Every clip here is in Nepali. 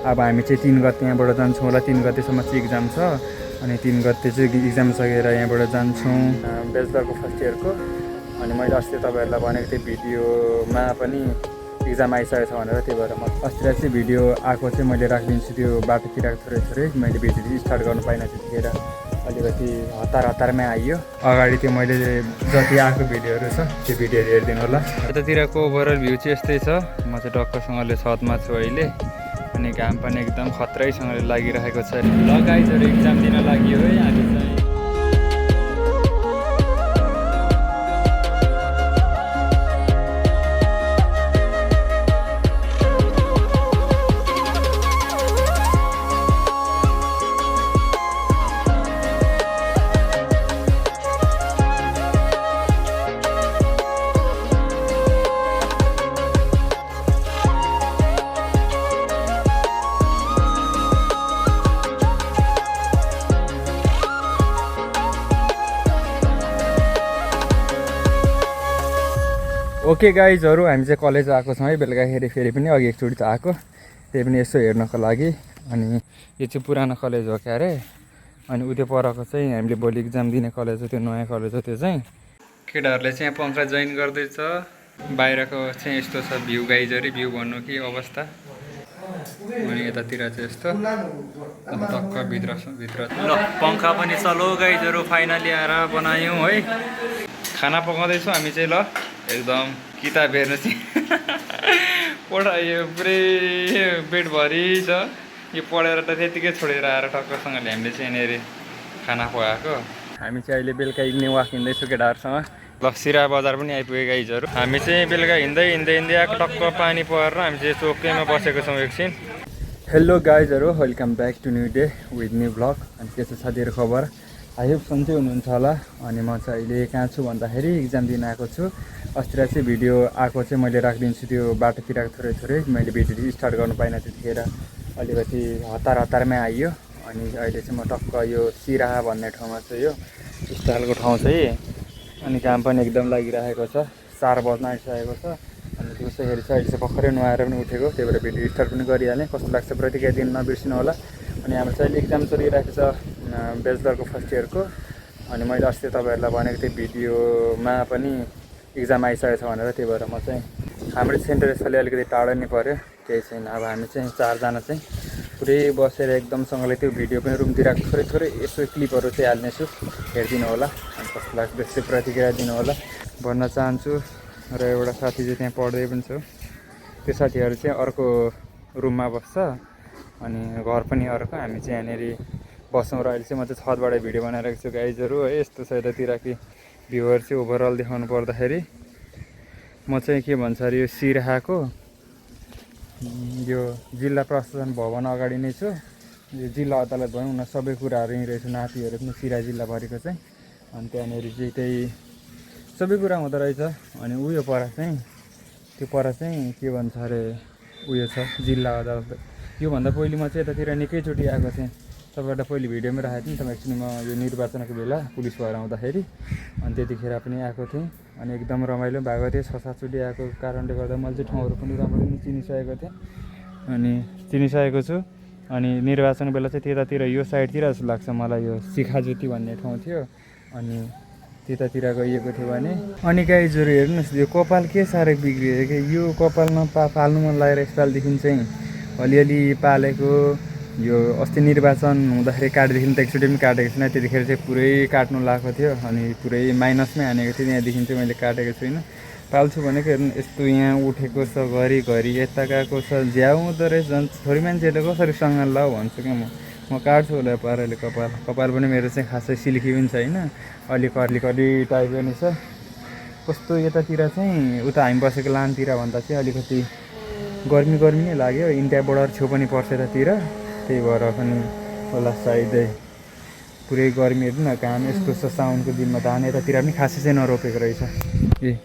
अब हामी चाहिँ 3 गते यहाँबाट जान्छौँ होला। 3 गतेसम्म चाहिँ इक्जाम छ अनि 3 गते चाहिँ इक्जाम सकेर यहाँबाट जान्छौँ ब्याचलरको फर्स्ट इयरको। अनि मैले अस्ति तपाईँहरूलाई भनेको थिएँ भिडियोमा पनि इक्जाम आइसकेको छ भनेर, त्यही भएर म अस्ति चाहिँ भिडियो आएको चाहिँ मैले राखिदिन्छु। त्यो बाटोतिर थोरै मैले भिडियो स्टार्ट गर्नु पाइनँ, त्यतिखेर अलिकति हतारमै आइयो। अगाडि त्यो मैले जति आएको भिडियोहरू छ त्यो भिडियोहरू हेरिदिनु होला। यतातिरको ओभरअल भ्यू चाहिँ यस्तै छ। म चाहिँ टक्कसँगले छतमा छु अहिले अनि घाम पनि एकदम खत्रैसँगले लागिरहेको छ। ल गाइजहरू इक्जाम दिन लाग्यो है हामी चाहिँ। ओके गाइजहरू हामी चाहिँ कलेज आएको छौँ है बेलुकाखेरि। फेरि पनि अघि एकचोटि त आएको, त्यही पनि यसो हेर्नको लागि। अनि यो चाहिँ पुरानो कलेज हो क्या अरे। अनि उतै परको चाहिँ हामीले भोलि इक्जाम दिने कलेज हो, त्यो नयाँ कलेज हो। त्यो चाहिँ केटाहरूले चाहिँ यहाँ पङ्खा जोइन गर्दैछ। बाहिरको चाहिँ यस्तो छ भ्यू गाइजहरू, भ्यू भन्नु कि अवस्था। अनि यतातिर चाहिँ यस्तो टक्क भित्र ल पङ्खा पनि चलो गाइजहरू। फाइनली आएर बनायौँ है। खाना पकाउँदैछौँ हामी चाहिँ। ल एकदम किताब हेर्नु चाहिँ पढायो पुरै पेटभरि छ। यो पढेर त त्यतिकै छोडेर आएर टक्कसँगले हामीले चाहिँ यहाँनिर खाना पकाएको। हामी चाहिँ अहिले बेलुका इभिनिङ वाक हिँड्दैछौँ केटाहरूसँग। ल सिरा बजार पनि आइपुगे गाइजहरू। हामी चाहिँ बेलुका हिँड्दै आएको टक्क पानी परेर हामी चाहिँ चोकैमा बसेको छौँ एकछिन। हेलो गाइजहरू, welcome back to new day with new blog. अनि के छ साथीहरू खबर? आई होप सन्चै हुनुहुन्छ होला। अनि म चाहिँ अहिले कहाँ छु भन्दाखेरि इक्जाम दिन आएको छु। अस्तिर चाहिँ भिडियो आएको चाहिँ मैले राखिदिन्छु। त्यो बाटोतिर थोरै मैले भिडियो स्टार्ट गर्नु पाइनँ, त्यतिखेर अलिकति हतारमै आइयो। अनि अहिले चाहिँ म टक्क यो सिराहा भन्ने ठाउँमा छु। यो स्टाइलको ठाउँ चाहिँ। अनि काम पनि एकदम लागिरहेको छ। 4 बज्न आइसकेको छ। अनि दिउँसोखेरि चाहिँ अहिले चाहिँ भर्खरै नुहाएर पनि उठेको, त्यही भएर भिडियो स्टार्ट पनि गरिहालेँ। कस्तो लाग्छ प्रतिक्रिया दिन नबिर्सिनु होला। अनि हाम्रो चाहिँ अहिले इक्जाम चलिरहेको छ ब्याचलरको फर्स्ट इयरको। अनि मैले अस्ति तपाईँहरूलाई भनेको थिएँ भिडियोमा पनि इक्जाम आइसकेको छ भनेर, त्यही भएर म चाहिँ हाम्रो सेन्टर यसपालि अलिकति टाढो नै पऱ्यो, केही छैन। अब हामी चाहिँ 4 जना चाहिँ पुरै बसेर एकदमसँगले त्यो भिडियो पनि रुमतिर थोरै यसो क्लिपहरू चाहिँ हाल्नेछु, हेरिदिनु होला। अनि कस्तो लाग्छ त्यस्तै प्रतिक्रिया दिनु होला भन्न चाहन्छु। र एउटा साथी चाहिँ त्यहाँ पढ्दै पनि छ, त्यो साथीहरू चाहिँ अर्को रुममा बस्छ अनि घर पनि अर्को। हामी चाहिँ यहाँनिर बस्छौँ र अहिले चाहिँ म चाहिँ छतबाट भिडियो बनाइरहेको छु गाइजहरू है। यस्तो छ यतातिर कि भ्यूहरू चाहिँ ओभरअल देखाउनु पर्दाखेरि म चाहिँ के भन्छ अरे यो सिराहाको यो जिल्ला प्रशासन भवन अगाडि नै छु। यो जिल्ला अदालत भनौँ न, सबै कुराहरू यहीँ रहेछ। नातिहरू पनि सिरा जिल्लाभरिको चाहिँ। अनि त्यहाँनिर चाहिँ त्यही सबै कुरा हुँदो रहेछ। अनि उयो पर चाहिँ के भन्छ अरे उयो छ जिल्ला अदालत। योभन्दा पहिले म चाहिँ यतातिर निकैचोटि आएको थिएँ। तपाईँबाट पहिले भिडियोमै राखेको थिएँ। तपाईँ एक्चुअली म यो निर्वाचनको बेला पुलिस भएर आउँदाखेरि अनि त्यतिखेर पनि आएको थिएँ। अनि एकदम रमाइलो भएको थियो। 6-7 चोटि आएको कारणले गर्दा मैले चाहिँ ठाउँहरू पनि राम्ररी चिनिसकेको थिएँ अनि चिनिसकेको छु। अनि निर्वाचनको बेला चाहिँ त्यतातिर यो साइडतिर जस्तो लाग्छ मलाई, यो शिखाज्योति भन्ने ठाउँ थियो अनि त्यतातिर गइएको थियो भने। अनि गाइजहरू हेर्नुहोस् यो कपाल के साह्रै बिग्रियो कि यो कपालमा पाल्नु मन लागेर यसपालिदेखि चाहिँ अलिअलि पालेको। यो अस्ति निर्वाचन हुँदाखेरि काटेदेखि त एकचोटि पनि काटेको छैन, त्यतिखेर चाहिँ पुरै काट्नु लागेको थियो अनि पुरै माइनसमै हानेको थियो। त्यहाँदेखि चाहिँ मैले काटेको छुइनँ। पाल्छु भनेको हेर्नु यस्तो यहाँ उठेको छ घरिघरि, यता गएको छ झ्याउ हुँदो रहेछ। झन् छोरी मान्छेहरूले कसरी सङ्घाल लाऊ भन्छु क्या म काट्छु होला पाराले कपाल पनि मेरो चाहिँ खासै सिल्की पनि छैन, अलि कर्ली टाइपको नि छ। कस्तो यतातिर चाहिँ उता हामी बसेको लानतिर भन्दा चाहिँ अलिकति गर्मी नै लाग्यो। इन्डिया बोर्डर छेउ पनि पर्छ यतातिर, त्यही भएर पनि होला सायदै पुरै गर्मी। हेर्नु न घाम यस्तो छ साउनको दिनमा। धान यतातिर पनि खासै चाहिँ नरोपेको रहेछ ए,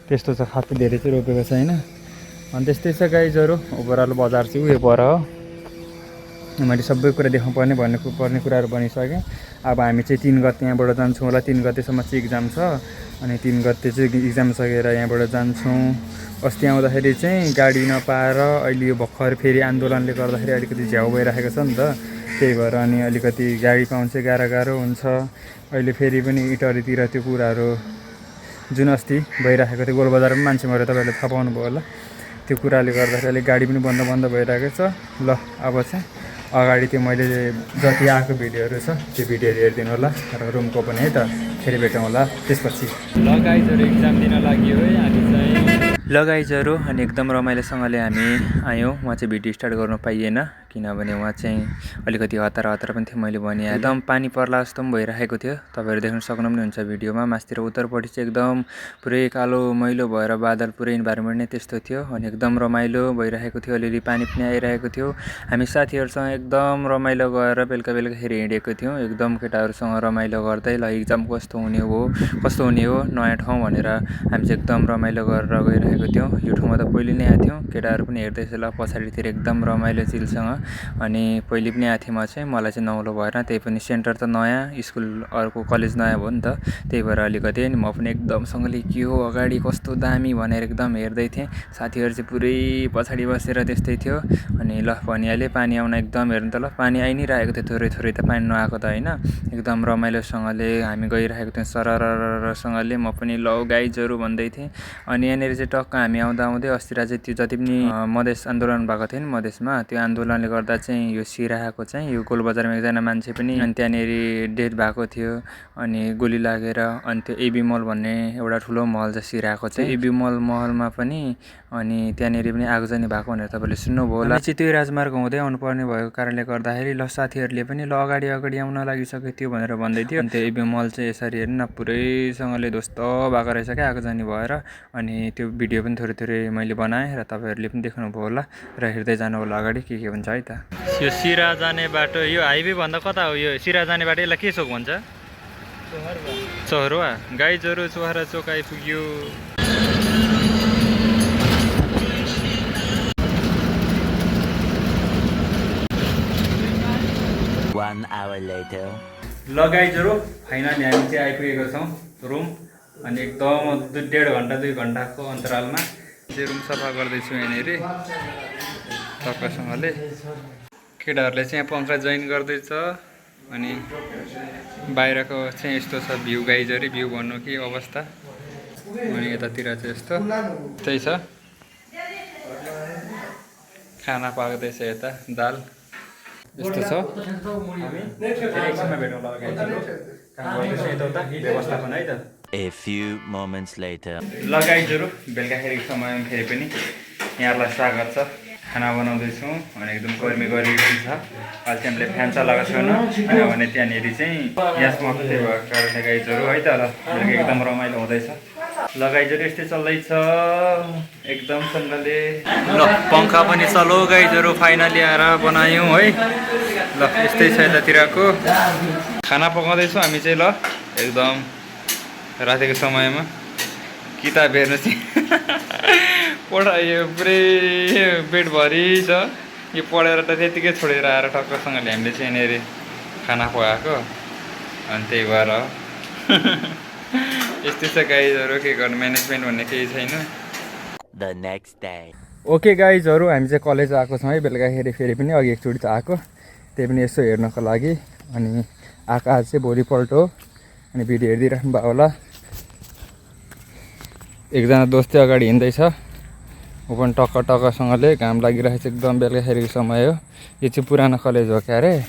त्यस्तो छ। खासै धेरै चाहिँ रोपेको छैन। अनि त्यस्तै छ गाइजहरू। ओभरअल बजार चाहिँ उयो पर हो मैले सबै कुरा देखाउनु पर्ने कुराहरू भनिसकेँ। अब हामी चाहिँ 3 गते यहाँबाट जान्छौँ होला। 3 गतेसम्म चाहिँ इक्जाम छ अनि 3 गते चाहिँ इक्जाम सकेर यहाँबाट जान्छौँ। अस्ति आउँदाखेरि चाहिँ गाडी नपाएर अहिले यो भर्खर फेरि आन्दोलनले गर्दाखेरि अलिकति झ्याउ भइरहेको छ नि त, त्यही भएर अनि अलिकति गाडी पाउनु चाहिँ गाह्रो हुन्छ। अहिले फेरि पनि इटरीतिर त्यो कुराहरू जुन अस्ति भइरहेको थियो गोलबजारमा मान्छे मऱ्यो, तपाईँहरूले थाहा पाउनुभयो होला। त्यो कुराले गर्दाखेरि अलिक गाडी पनि बन्द भइरहेको छ। ल अब चाहिँ अगाडि त्यो मैले जति आएको भिडियोहरू छ त्यो भिडियोहरू हेरिदिनु होला र रुमको पनि है त, फेरि भेटौँ होला त्यसपछि। ल गाइजहरू इक्जाम दिन लाग्यो है हामी चाहिँ। ल गाइजहरू अनि एकदम रमाइलोसँगले हामी आयौँ। उहाँ चाहिँ भिडियो स्टार्ट गर्नु पाइएन किनभने उहाँ चाहिँ अलिकति हतार पनि थियो। मैले भने एकदम पानी पर्ला जस्तो पनि भइरहेको थियो, तपाईँहरू देख्न सक्नु पनि हुन्छ भिडियोमा। मास्तिर उत्तरपट्टि चाहिँ एकदम पुरै कालो मैलो भएर बादल पुरै इन्भाइरोमेन्ट नै त्यस्तो थियो अनि एकदम रमाइलो भइरहेको थियो। अलिअलि पानी पनि आइरहेको थियो। हामी साथीहरूसँग एकदम रमाइलो गरेर बेलुकाखेरि हिँडेको थियौँ, एकदम केटाहरूसँग रमाइलो गर्दै ल इक्जाम कस्तो हुने हो नयाँ ठाउँ भनेर हामी चाहिँ एकदम रमाइलो गरेर गइरहेको थियौँ। यो ठाउँमा त पहिले नै आएको थियौँ, केटाहरू पनि हेर्दैछ ल पछाडितिर एकदम रमाइलो चिलसँग। अनि पहिले पनि आएको थिएँ म चाहिँ, मलाई चाहिँ नौलो भएन, त्यही पनि सेन्टर त नयाँ, स्कुल अर्को कलेज नयाँ भयो नि त, त्यही भएर अलिकति अनि म पनि एकदमसँगले के हो अगाडि कस्तो दामी भनेर एकदम हेर्दै थिएँ। साथीहरू चाहिँ पुरै पछाडि बसेर त्यस्तै थियो। अनि ल भनिहालेँ पानी आउन एकदम हेर्नु त ल पानी आइ नै रहेको थियो, थोरै त पानी नआएको त होइन। एकदम रमाइलोसँगले हामी गइरहेको थियौँ सरररसँगले। म पनि ल गाइजहरू भन्दै थिएँ। अनि यहाँनिर चाहिँ टक्क हामी आउँदै अस्तिर चाहिँ त्यो जति पनि मधेस आन्दोलन भएको थियो नि मधेसमा, त्यो आन्दोलनले गर्दा चाहिँ यो सिराहाको चाहिँ यो गोलबजारमा एकजना मान्छे पनि अनि त्यहाँनिर डेथ भएको थियो अनि गोली लागेर। अनि त्यो एबी मल भन्ने एउटा ठुलो महल छ सिराहाको चाहिँ, एबी महलमा पनि अनि त्यहाँनिर पनि आगजनी भएको भनेर तपाईँले सुन्नुभयो होला। चाहिँ त्यो राजमार्ग हुँदै आउनुपर्ने भएको कारणले गर्दाखेरि ल साथीहरूले पनि ल अगाडि आउन लागिसकेको थियो भनेर भन्दै थियो। अनि त्यो एबी मल चाहिँ यसरी हेर्नु न पुरैसँगले ध्वस्त भएको रहेछ क्या आगजनी भएर। अनि त्यो भिडियो पनि थोरै मैले बनाएँ र तपाईँहरूले पनि देख्नुभयो होला र हेर्दै जानु होला अगाडि के हुन्छ है त। यो सिरा जाने बाटो, यो हाइवे भन्दा कता हो? यो सिरा जाने बाटो यसलाई के चोक भन्छ? चोहरुवा। गाइजहरू चोहरा चोक आइपुग्यो। ल गाइजहरू फाइनली हामी चाहिँ आइपुगेको छौँ रुम। अनि एकदम 1.5 घन्टाको अन्तरालमा चाहिँ रुम सफा गर्दैछु यहाँनिर टक्कसँगले। केटाहरूले चाहिँ यहाँ पङ्खा जोइन गर्दैछ। अनि बाहिरको चाहिँ यस्तो छ भ्यू गाइजहरू, भ्यू भन्नु कि अवस्था। अनि यतातिर चाहिँ यस्तो त्यही छ, खाना पाक्दैछ यता दाल यस्तो छ। एकछिनमा भेटौँ ल गाइजहरू, काम गर्दैछ यताउता व्यवस्थापन है त। A few moments later. ल गाइजहरू बेलुकाखेरिको समयमा फेरि पनि यहाँहरूलाई स्वागत छ। खाना बनाउँदैछौँ अनि एकदम गर्मी पनि छ। अहिले चाहिँ हामीले फ्यान चलाएको छैनौँ किनभने त्यहाँनिर चाहिँ ग्यास मक्दै भएको कारणले गाइजहरू है त। ल बेलुका एकदम रमाइलो हुँदैछ। ल गाइजहरू यस्तै चल्दैछ एकदमसँगले। ल पङ्खा पनि चलो गाइजहरू, फाइनली आएर बनायौँ है। ल यस्तै छ यतातिरको खाना पकाउँदैछौँ हामी चाहिँ। ल एकदम रातिको समयमा किताब हेर्नु चाहिँ यो पुरै बेडभरि छ। यो पढेर त त्यतिकै छोडेर आएर टक्कसँगले हामीले चाहिँ यहाँनिर खाना पकाएको अनि त्यही भएर यस्तै छ गाइजहरू, के गर्नु म्यानेजमेन्ट भन्ने केही छैन। ओके गाइजहरू हामी चाहिँ कलेज आएको छौँ है बेलुकाखेरि फेरि पनि। अघि एकचोटि त आएको, त्यही पनि यसो हेर्नको लागि। अनि आएको आज चाहिँ भोलिपल्ट हो अनि भिडियो हेरिदिइराख्नु भयो होला। एकजना दोस्तै अगाडि हिँड्दैछ, ऊ पनि टक्कसँगले, घाम लागिरहेको छ एकदम बेलुकाखेरिको समय हो। यो चाहिँ पुरानो कलेज हो क्या अरे।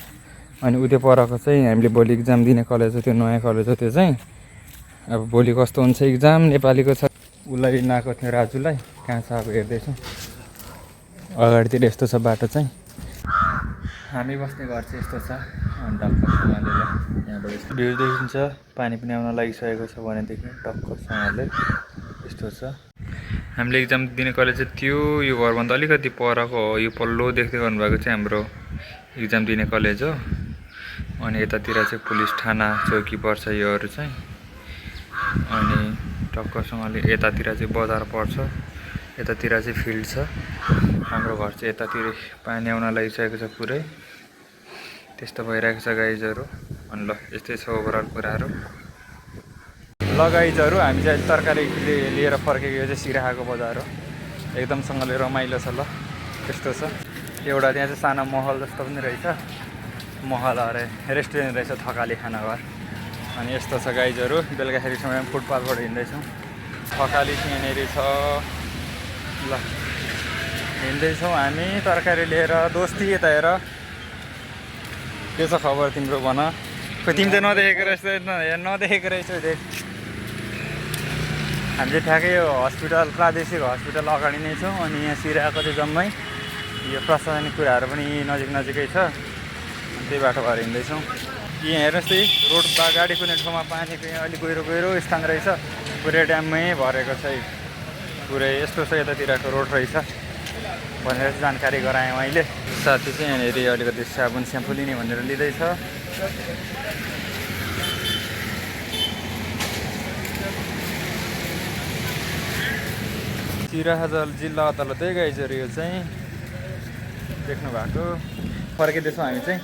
अनि उतै परको चाहिँ हामीले भोलि इक्जाम दिने कलेज हो, त्यो नयाँ कलेज हो त्यो चाहिँ। अब भोलि कस्तो हुन्छ इक्जाम नेपालीको छ। उसलाई लिन आएको थियो राजुलाई, कहाँ छ अब हेर्दैछौँ। अगाडितिर यस्तो छ बाटो चाहिँ, हामी बस्ने घर चाहिँ यस्तो छ। अनि टक्कसँगले यहाँबाट यस्तो भ्यू देखिन्छ, पानी पनि आउन लागिसकेको छ भनेदेखि टक्कसँगले यस्तो छ। हामीले इक्जाम दिने कलेज चाहिँ त्यो यो घरभन्दा अलिकति परको हो। यो पल्लो देख्दै गर्नुभएको चाहिँ हाम्रो इक्जाम दिने कलेज हो। अनि यतातिर चाहिँ पुलिस थाना चौकी पर्छ योहरू चाहिँ। अनि टक्कसँगले यतातिर चाहिँ बजार पर्छ, यतातिर चाहिँ फिल्ड छ। हाम्रो घर चाहिँ यतातिर पानी आउन लागिसकेको छ पुरै। त्यस्तो भइरहेको छ गाइजहरू। अनि ल यस्तै छ ओभरअल कुराहरू। ल गाइजहरू हामी चाहिँ अहिले तरकारी लिएर फर्केको, यो चाहिँ सिराहाको बजार हो। एकदमसँगले रमाइलो छ। ल त्यस्तो छ। एउटा त्यहाँ चाहिँ सानो महल जस्तो पनि रहेछ, महल अरे रेस्टुरेन्ट रहेछ, थकाली खानाघर। अनि यस्तो छ गाइजहरू। बेलुकाखेरि समय फुटपाथबाट हिँड्दैछौँ। थकाली चाहिँ यहाँनिर छ। ल हिँड्दैछौँ हामी तरकारी लिएर। दोस्ती यता हेर, के छ खबर तिम्रो भन। खोइ तिमी चाहिँ नदेखेको रहेछ, नदेखेको रहेछ। देख हामी चाहिँ ठ्याक्कै यो हस्पिटल, प्रादेशिक हस्पिटल अगाडि नै छौँ। अनि यहाँ सिराको चाहिँ जम्मै यो प्रशासनिक कुराहरू पनि नजिकै छ। अनि त्यही बाटो भएर हिँड्दैछौँ। यहाँ हेर्नुहोस् त, रोड गाडी कुनै ठाउँमा पानीको यहाँ अलिक गहिरो स्थान रहेछ, पुरै ड्याममै भरेको छ। पुरै यस्तो छ यतातिरको रोड रहेछ भनेर जानकारी गराएँ मैले। साथी चाहिँ यहाँनिर अलिकति साबुन स्याम्पू लिने भनेर लिँदैछ। सिराहा जिल्ला अदालतै गाइजहरू यो चाहिँ देख्नु भएको। फर्किँदैछौँ हामी चाहिँ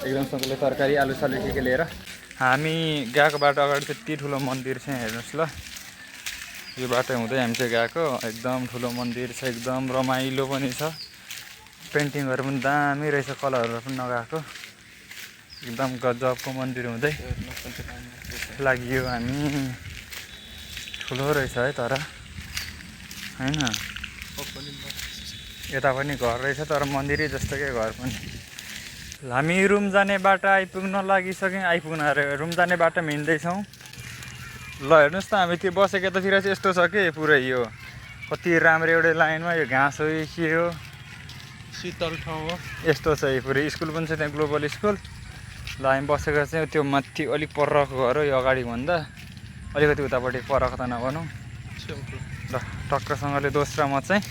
एकदमसँगले तरकारी आलु सालु के लिएर। हामी गएको बाटो अगाडि त्यति ठुलो मन्दिर छ, हेर्नुहोस् ल। यो बाटो हुँदै हामी चाहिँ गएको। एकदम ठुलो मन्दिर छ, एकदम रमाइलो पनि छ। पेन्टिङहरू पनि दामी रहेछ, कलरहरू पनि नगएको। एकदम गजबको मन्दिर हुँदै लाग्यो हामी। ठुलो रहेछ है तर होइन। यता पनि घर रहेछ तर मन्दिरै जस्तोकै घर पनि। हामी रुम जाने बाटो आइपुग्न लागिसक्यौँ। अरे रुम जाने बाटोमा हिँड्दैछौँ। ल हेर्नुहोस् त, हामी त्यो बसेको यतातिर चाहिँ यस्तो छ कि पुरै यो कति राम्रो एउटै लाइनमा यो घाँस हो के हो, शीतल ठाउँ हो। यस्तो छ यो पुरै। स्कुल पनि छ त्यहाँ, ग्लोबल स्कुल। ल हामी बसेको चाहिँ त्यो माथि अलिक परको घर हो, यो अगाडि भन्दा अलिकति उतापट्टि परको त नभनौँ। ल टक्कसँगले दोष र म चाहिँ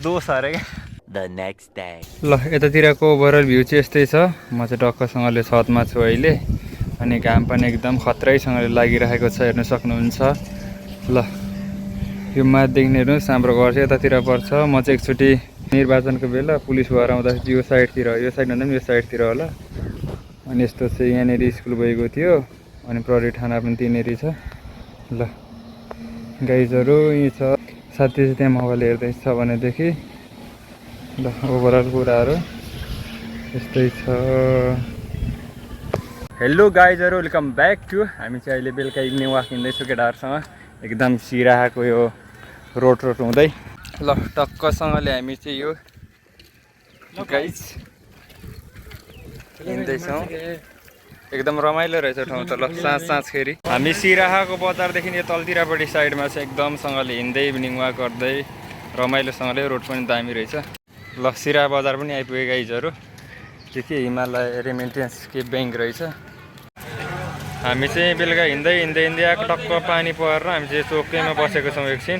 दोष अरे क्या। The next day. ल यतातिरको ओभरअल भ्यू चाहिँ यस्तै छ। म चाहिँ टक्कसँगले छतमा छु अहिले। अनि घाम पनि एकदम खत्रैसँगले लागिरहेको छ, हेर्नु सक्नुहुन्छ। ल यो माथिदेखि हेर्नुहोस् हाम्रो घर चाहिँ यतातिर पर्छ। म चाहिँ एकचोटि निर्वाचनको बेला पुलिस भएर आउँदा यो साइडतिर, यो साइड भन्दा पनि यो साइडतिर होला। अनि यस्तो चाहिँ यहाँनिर स्कुल गएको थियो। अनि प्रहरी थाना पनि त्यहीँनिर छ। ल गाइजहरू यहीँ छ। साथी चाहिँ त्यहाँ मोबाइल हेर्दैछ भनेदेखि। ल ओभरअल कुराहरू यस्तै छ। हेलो गाइजहरू, वेलकम ब्याक टु। हामी चाहिँ अहिले बेलुका इभिनिङ वाक हिँड्दैछौँ केटाहरूसँग, एकदम सिराहाको यो रोड हुँदै। ल टक्कसँगले हामी चाहिँ यो गाइज हिँड्दैछौँ। एकदम रमाइलो रहेछ ठाउँ त। ल साँझखेरि हामी सिराहाको बजारदेखि यो तलतिरपट्टि साइडमा चाहिँ एकदमसँगले हिँड्दै इभिनिङ वाक गर्दै रमाइलोसँगले। रोड पनि दामी रहेछ। ल सिराहा बजार पनि आइपुगे गाइजहरू। त्यो के हिमालय रेमिटेन्स के ब्याङ्क रहेछ। हामी चाहिँ बेलुका हिँड्दै आएको, टक्क पानी परेर हामी चाहिँ चोकैमा बसेको छौँ एकछिन।